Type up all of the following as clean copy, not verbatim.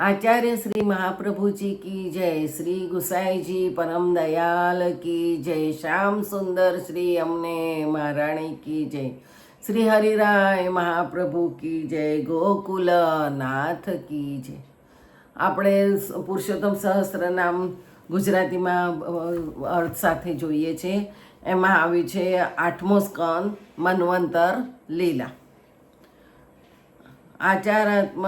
आचार्य श्री महाप्रभु जी की जय। श्री गुसाई जी परम दयाल की जय। श्याम सुंदर श्री अमने महाराणी की जय। श्री हरिराय महाप्रभु की जय। गोकुल नाथ की जय। આપણે પુરુષોત્તમ સહસ્ત્ર નામ ગુજરાતીમાં અર્થ સાથે જોઈએ છે. એમાં આવ્યું છે 8મો સ્કંદ મન્વંતર લીલા. આચારાત્મ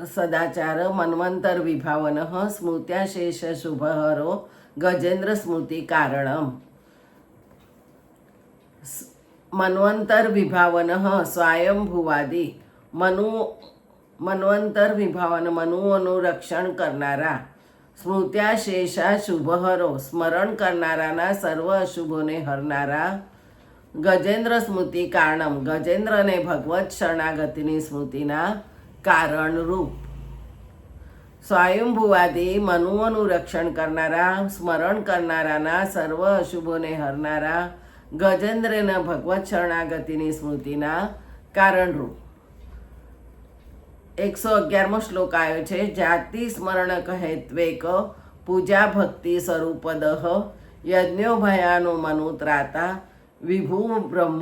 સદાચાર મન્વંતર વિભાવન સ્મૃત્યાશેષ શુભહરો ગજેન્દ્ર સ્મૃતિ કારણમ. મન્વંતર વિભાવન સ્વયંભુવાદી મન્વંતર વિભાવન મનુઓનું રક્ષણ કરનારા, સ્મૃત્યાશેષા શુભહરો સ્મરણ કરનારાના સર્વ અશુભોને હરનારા, ગજેન્દ્ર સ્મૃતિ કારણમ ગજેન્દ્રને ભગવત શરણાગતિની સ્મૃતિના કારણરૂપ. સ્વયંભુવાદી મનુઓનું રક્ષણ કરનારા, સ્મરણ કરનારાના સર્વ અશુભોને હરનારા, ગજેન્દ્રના ભગવત શરણાગતિની સ્મૃતિના કારણરૂપ. 111મો શ્લોક આવ્યો છે. જાતિ સ્મરણ કહેત્વેક પૂજા ભક્તિ સ્વરૂપદઃ યજ્ઞો ભયાનો મનુત્રાતા વિભુ બ્રહ્મ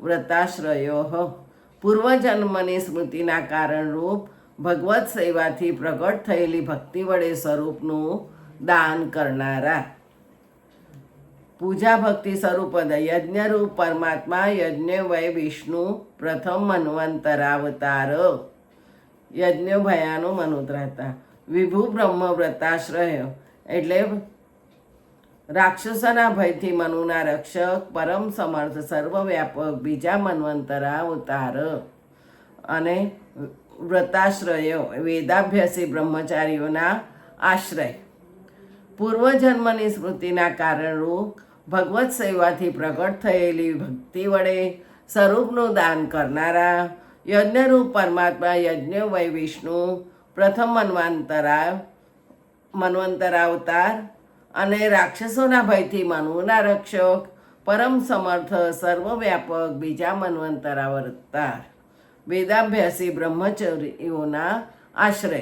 વ્રતાશ્રયો. પૂર્વજન્મની સ્મૃતિના કારણરૂપ ભગવત સેવાથી પ્રગટ થયેલી ભક્તિ વડે સ્વરૂપનું દાન કરનારા. પૂજા ભક્તિ સ્વરૂપદ યજ્ઞરૂપ પરમાત્મા યજ્ઞ વય વિષ્ણુ પ્રથમ મન્વંતરાવતાર. યજ્ઞ ભયાનો મનુત્રાતા. વિભુ બ્રહ્મ વ્રતાશ્રય એટલે રાક્ષસોના ભયથી મનુના રક્ષક, પરમ સમર્થ, સર્વવ્યાપક બીજા મન્વંતરા અવતાર. અને વ્રતાશ્રયો વેદાભ્યાસી બ્રહ્મચારીઓના આશ્રય. પૂર્વજન્મની સ્મૃતિના કારણરૂપ ભગવત સેવાથી પ્રગટ થયેલી ભક્તિ વડે સ્વરૂપનું દાન કરનારા, યજ્ઞરૂપ પરમાત્મા યજ્ઞ વય વિષ્ણુ પ્રથમ મન્વંતરાવતાર. અને રાક્ષસોના ભયથી મનુના રક્ષક, પરમ સમર્થ, સર્વવ્યાપક બીજા મન્વંતરાવતાર. વેદાભ્યાસી બ્રહ્મચર્યોના આશ્રય.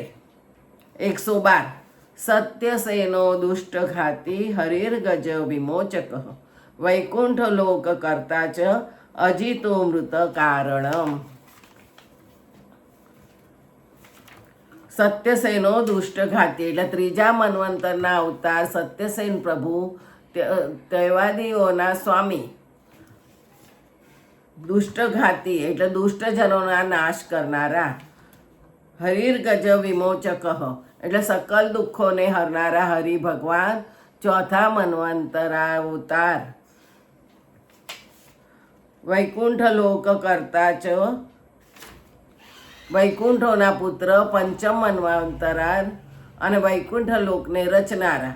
112 સત્યસેનો દુષ્ટઘાતી હરિર્ગજ વિમોચક વૈકુંઠ લોક કર્તા ચ અજિતો મૃત કારણમ. સત્યસેનો દુષ્ટઘાતી એટલે ત્રીજા મન્વંતરના અવતાર સત્યસેન પ્રભુ તૈવાદીઓના સ્વામી. દુષ્ટઘાતી એટલે દુષ્ટજનોના નાશ કરનારા. હરિર્ગજ વિમોચક એટલે સકલ દુઃખોને હરનારા હરિ ભગવાન ચોથા મન્વંતરાવતાર. વૈકુંઠ લોક કરતા ચ વૈકુંઠોના પુત્ર પંચમ મન્વંતરાર અને વૈકુંઠ લોકને રચનારા.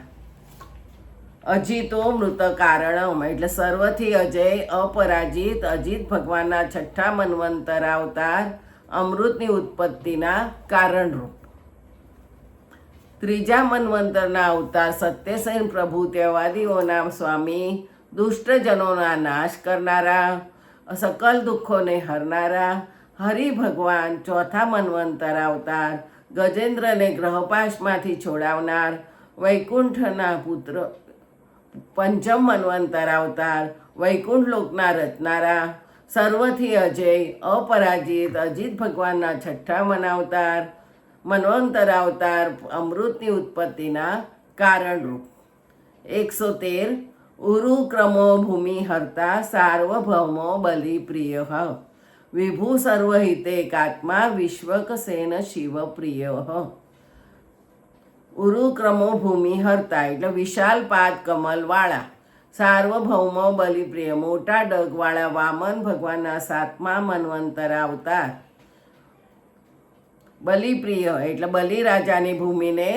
અજીતો મૃત કારણમ એટલે સર્વથી અજય, અપરાજિત, અજીત ભગવાનના છઠ્ઠા મન્વંતરાવતાર, અમૃતની ઉત્પત્તિના કારણરૂપ. ત્રીજા મન્વંતરના અવતાર સત્યસેન પ્રભુ તૈવાદીઓના સ્વામી, દુષ્ટજનોના નાશ કરનારા, સકલ દુઃખોને હરનારા હરિ ભગવાન ચોથા મન્વંતરાવતાર, ગજેન્દ્રને ગ્રહપાશમાંથી છોડાવનાર, વૈકુંઠના પુત્ર પંચમ મન્વંતરાવતાર, વૈકુંઠ લોકના રચનારા, સર્વથી અજય, અપરાજિત, અજીત ભગવાનના છઠ્ઠા મન્વંતરાવતાર, અમૃતની ઉત્પત્તિના કારણરૂપ. 113 ઉરુક્રમો ભૂમિ હર્તા સાર્વભૌમો બલિપ્રિય વિભુ સર્વહિતેકાત્મા વિશ્વકસેન શિવપ્રિય. ઉરુક્રમો ભૂમિ હરતા એટલે વિશાલ પાદ કમલવાળા, સાર્વભૌમ બલિપ્રિય મોટા ડગવાળા વામન ભગવાનના સાતમા મન્વંતરાવતાર. બલિપ્રિય એટલે બલિરાજાની ભૂમિને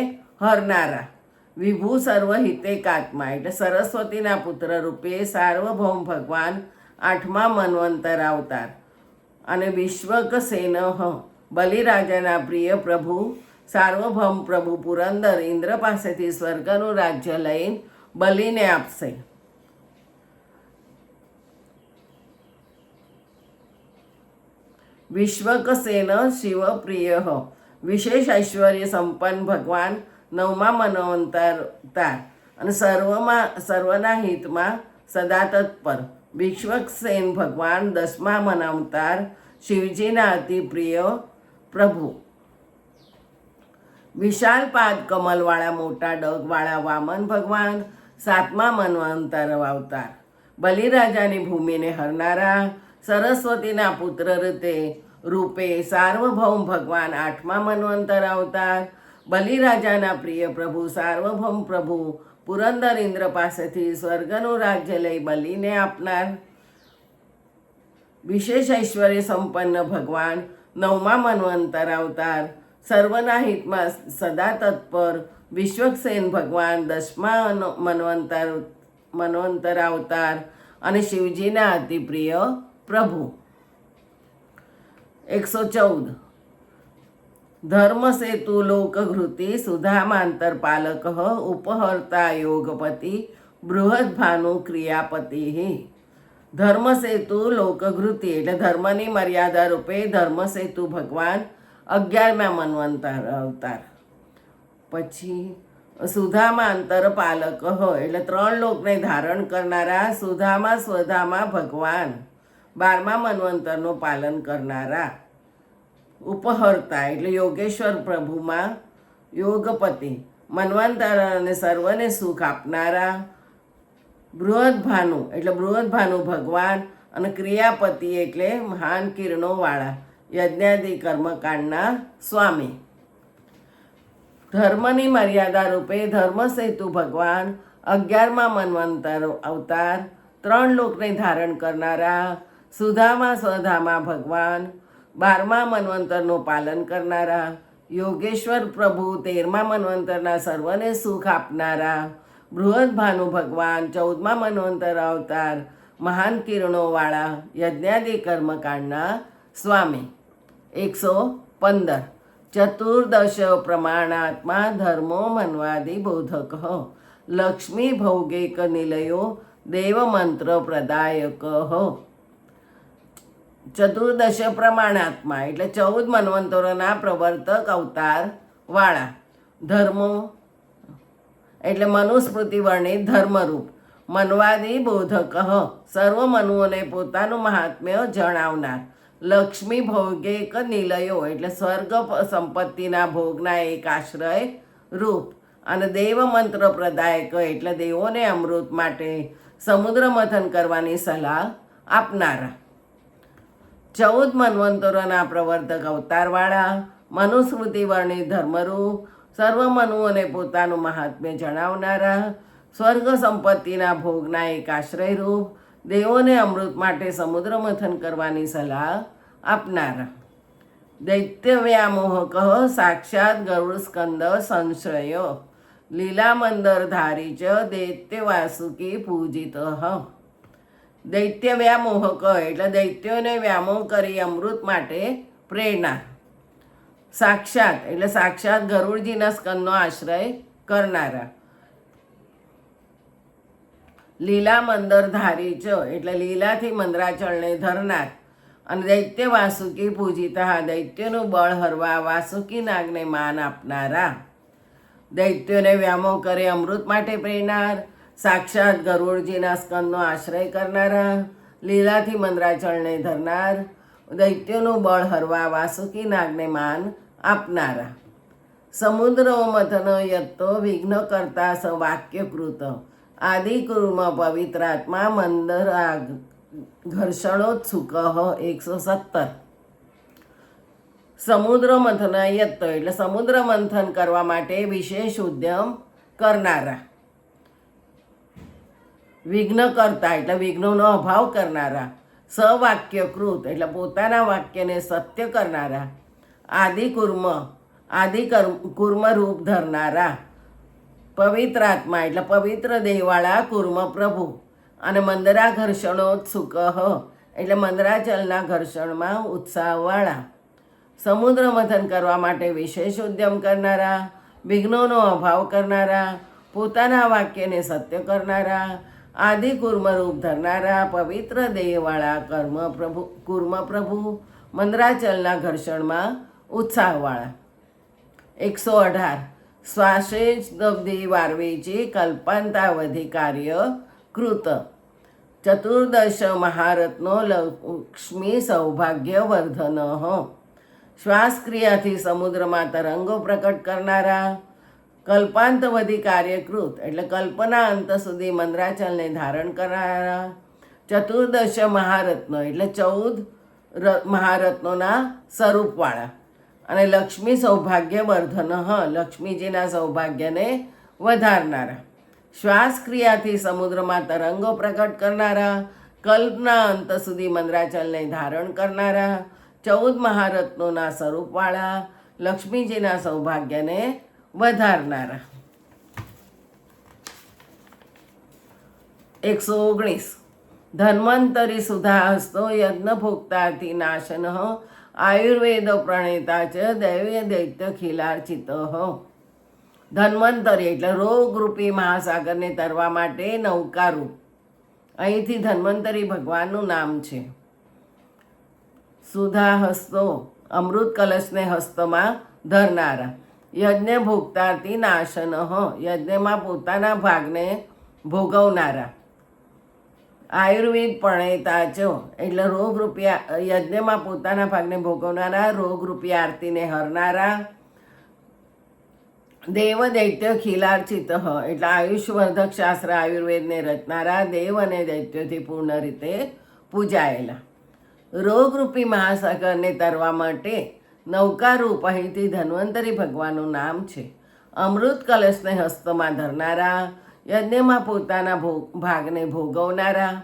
હરનારા. વિભુ સર્વહિતેકાત્મા એટલે સરસ્વતીના પુત્ર રૂપે સાર્વભૌમ ભગવાન આઠમા મન્વંતરાવતાર. અને વિશ્વકસેન બલિરાજાના પ્રિય પ્રભુ સાર્વભૌમ પ્રભુ પુરંદર ઇન્દ્ર પાસેથી સ્વર્ગનું રાજ્ય લઈને બલિને આપશે. વિશ્વકસેન શિવપ્રિય વિશેષ ઐશ્વર્ય સંપન્ન ભગવાન 9મા મન્વંતર અને સર્વના હિતમાં સદા તત્પર વિશ્વક્સેન ભગવાન 10મા મન્વંતર શિવજીના અતિ પ્રિય પ્રભુ. વિશાળ પાદ કમલવાળા મોટા ડગવાળા વામન ભગવાન 7મા મન્વંતર અવતાર. બલિરાજાની ભૂમિને હરનારા સરસ્વતીના પુત્ર રૂપે સાર્વભૌમ ભગવાન 8મા મન્વંતર અવતાર. બલિરાજાના પ્રિય પ્રભુ સાર્વભૌમ પ્રભુ પુરંદર ઇન્દ્ર પાસેથી સ્વર્ગનું રાજ્ય લઈ બલિને આપનાર વિશેષ ઐશ્વર્ય સંપન્ન ભગવાન 9મા મન્વંતર અવતાર. સર્વના હિતમાં સદા તત્પર વિશ્વક્સેન ભગવાન 10મા મન્વંતર અવતાર અને શિવજીના અતિ પ્રિય પ્રભુ. 114 ધર્મ સેતુ લોકઘૃતિ સુધામાંતર પાલક ઉપહર્તા યોગપતિ બૃહદભાનુ ક્રિયાપતિ. ધર્મ સેતુ લોકઘૃતિ એટલે ધર્મની મર્યાદા રૂપે ધર્મ સેતુ ભગવાન 11મા મન્વંતર અવતાર. પછી સુધામાંતર પાલક એટલે 3 લોકને ધારણ કરનારા સુધામા સ્વધામા ભગવાન 12મા મન્વંતરનું પાલન કરનારા. ઉપહર્તા એટલે યોગેશ્વર પ્રભુમાં યોગપતિ મન્વંતર અને સર્વને સુખ આપનારા. બૃહદભાનુ એટલે બૃહદભાનુ ભગવાન અને ક્રિયાપતિ એટલે મહાન કિરણોવાળા યજ્ઞાદિ કર્મકાંડના સ્વામી. ધર્મની મર્યાદા રૂપે ધર્મસેતુ ભગવાન 11મા મન્વંતર અવતાર 3 લોકને ધારણ કરનારા સુધામા સ્વધામા ભગવાન 12મા મન્વંતરનું પાલન કરનારા. યોગેશ્વર પ્રભુ 13મા મન્વંતરના સર્વને સુખ આપનારા. બૃહદભાનુ ભગવાન 14મા મન્વંતર અવતાર મહાન કિરણોવાળા યજ્ઞાદિ કર્મકાંડના સ્વામી. 115 ચતુર્દશ પ્રમાણાત્મા ધર્મો મન્વાદિ બોધક લક્ષ્મી ભૌગિક નિલયો દેવમંત્ર પ્રદાયક. ચતુર્દશ પ્રમાણાત્મા એટલે 14 મન્વંતરોના પ્રવર્તક અવતાર વાળા. ધર્મો એટલે મનુસ્મૃતિ વર્ણિત ધર્મરૂપ. મન્વાદી બોધક સર્વ મનુઓને પોતાનું મહાત્મ્ય જણાવનાર. લક્ષ્મી ભૌગિક નિલયો એટલે સ્વર્ગ સંપત્તિના ભોગના એક આશ્રય રૂપ. અને દેવ મંત્ર પ્રદાયક એટલે દેવોને અમૃત માટે સમુદ્ર મંથન કરવાની સલાહ આપનારા. 14 મન્વંતરોના પ્રવર્તક અવતારવાળા મનુસ્મૃતિ વર્ણિત ધર્મરૂપ સર્વ મનુઓને પોતાનું મહાત્મ્ય જણાવનારા. સ્વર્ગ સંપત્તિના ભોગના એક આશ્રયરૂપ દેવોને અમૃત માટે સમુદ્ર મંથન કરવાની સલાહ આપનારા. દૈત્ય વ્યામોહક સાક્ષાત ગરુડ સ્કંદ સંશ્રય લીલા મંદર ધારી ચ દૈત્ય વાસુકી પૂજિત. દૈત્ય વ્યામોહક એટલે દૈત્યોને વ્યામોહ કરી અમૃત માટે પ્રેરણા. સાક્ષાત એટલે સાક્ષાત ગરુડજીના સ્કંદનો આશ્રય કરનારા. લીલા મંદર ધારી ચ એટલે લીલાથી મંદરાચળને ધરનાર. અને દૈત્ય વાસુકી પૂજિતા દૈત્યનું બળ હરવા વાસુકી નાગને માન આપનારા. દૈત્યોને વ્યામોહ કરે અમૃત માટે પ્રેરનાર. સાક્ષાત ગરુડજીના સ્કંદનો આશ્રય કરનારા. લીલાથી મંદરાચળને ધરનાર. દૈત્યોનું બળ હરવા વાસુકી નાગને માન આપનારા. સમુદ્રો મથન યત્તો વિઘ્ન કરતા સ વાક્યકૃત આદિકુર્મ પવિત્રાત્મા મંદરા ઘર્ષણોત્સુક. 117 સમુદ્ર મંથન યત્તો એટલે સમુદ્ર મંથન કરવા માટે વિશેષ ઉદ્યમ કરનારા. વિઘ્ન કરતા એટલે વિઘ્નોનો અભાવ કરનારા. સવાક્યકૃત એટલે પોતાના વાક્યને સત્ય કરનારા. કુર્મ રૂપ ધરનારા. પવિત્રાત્મા એટલે પવિત્ર દેહવાળા કુર્મ પ્રભુ. અને મંદરા ઘર્ષણોત્સુક એટલે મંદરાચલના ઘર્ષણમાં ઉત્સાહવાળા. સમુદ્ર મંથન કરવા માટે વિશેષ ઉદ્યમ કરનારા. વિઘ્નોનો અભાવ કરનારા. પોતાના વાક્યને સત્ય કરનારા. આદિ કુર્મ રૂપ ધરનારા. પવિત્ર દેહવાળા કુર્મ પ્રભુ મંદરાચલના ઘર્ષણમાં ઉત્સાહવાળા. 118 શ્વાસે દબ્ધી વારવેચી કલ્પાંતાવધિ કાર્ય કૃત. ચતુર્દશ મહારત્નો લક્ષ્મી સૌભાગ્યવર્ધન. શ્વાસ ક્રિયાથી સમુદ્રમાં તરંગો પ્રકટ કરનારા, કલ્પાંતવધિ કાર્યકૃત એટલે કલ્પના અંત સુધી મંદ્રાચલને ધારણ કરનારા, ચતુર્દશ મહારત્નો એટલે 14 મહારત્નોના સ્વરૂપવાળા, અને લક્ષ્મી સૌભાગ્યવર્ધન લક્ષ્મીજીના સૌભાગ્યને વધારનારા, શ્વાસ ક્રિયાથી સમુદ્રમાં તરંગો પ્રકટ કરનારા, કલ્પના અંત સુધી મંદ્રાચલને ધારણ કરનારા, 14 મહારત્નોના સ્વરૂપવાળા, લક્ષ્મીજીના સૌભાગ્યને વધારનારા. 119 ધન્વંતરી સુધાહસ્તો યજ્ઞભોક્તાર્થી નાશન આયુર્વેદ પ્રણેતા ચ દૈવ્ય દૈત્ય ખિલાર્ચિત. ધન્વંતરી એટલે રોગરૂપી મહાસાગરને તરવા માટે નૌકારૂપ. અહીંથી ધન્વંતરી ભગવાનનું નામ છે. સુધાહસ્તો અમૃત કલશને હસ્તમાં ધરનારા, યજ્ઞ ભોગતાર્થી નાશન યજ્ઞમાં પોતાના ભાગને ભોગવનારા, આયુર્વેદ પ્રણેતા ચ એટલે રોગરૂપી યજ્ઞમાં પોતાના ભાગને ભોગવનારા, રોગરૂપી આરતીને હરનારા, દેવ દૈત્ય ખિલાર્ચિત એટલે આયુષ્યવર્ધક શાસ્ત્ર આયુર્વેદને રચનારા, દેવ અને દૈત્યોથી પૂર્ણ રીતે પૂજાયેલા. રોગરૂપી મહાસાગરને તરવા માટે નૌકારૂપ અહીંથી ધન્વંતરી ભગવાનનું નામ છે. અમૃત કલશને હસ્તમાં ધરનારા, યજ્ઞમાં પોતાના ભાગને ભોગવનારા,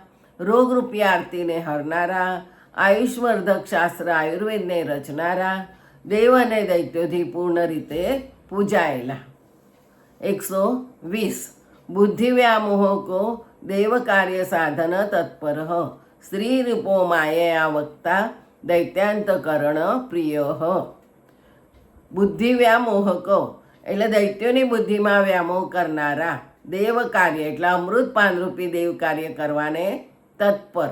રોગરૂપી આરતીને હરનારા, આયુષ્યવર્ધક શાસ્ત્ર આયુર્વેદને રચનારા, દેવ અને દૈત્યોથી પૂર્ણ રીતે પૂજાયેલા. 120 બુદ્ધિ વ્યામોહકો દેવ કાર્ય સાધન તત્પર, સ્ત્રી રૂપો માયા વક્તા દૈત્યાંતકરણ પ્રિય. બુદ્ધિ વ્યામોહકો એટલે દૈત્યોની બુદ્ધિમાં વ્યામોહ કરનારા, દેવ કાર્ય એટલે અમૃતપાનરૂપી દેવ કાર્ય કરવાને તત્પર,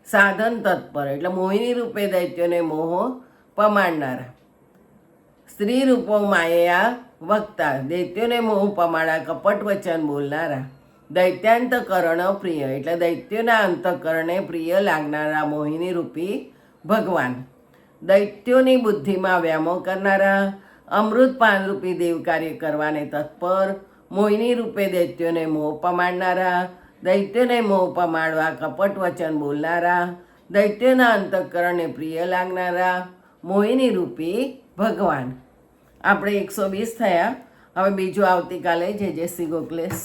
સાધન તત્પર એટલે મોહિની રૂપે દૈત્યોને મોહ પમાડનારા, સ્ત્રી રૂપો માયા વક્તા દૈત્યોને મોહ પમાડા કપટ વચન બોલનારા, દૈત્યાંતકરણ પ્રિય એટલે દૈત્યોના અંતઃકરણે પ્રિય લાગનારા મોહિની રૂપી ભગવાન, દૈત્યોની બુદ્ધિમાં વ્યામોહ કરનારા, અમૃતપાનરૂપી દેવ કાર્ય કરવાને તત્પર, મોહિની રૂપે દૈત્યોને મોહ પમાડનારા, દૈત્યોને મોહ પમાડવા કપટ વચન બોલનારા, દૈત્યોના અંતઃકરણને પ્રિય લાગનારા, મોહિની રૂપી ભગવાન. આપણે 120 થયા. હવે બીજું આવતીકાલે. જય શ્રી ગોખલેશ.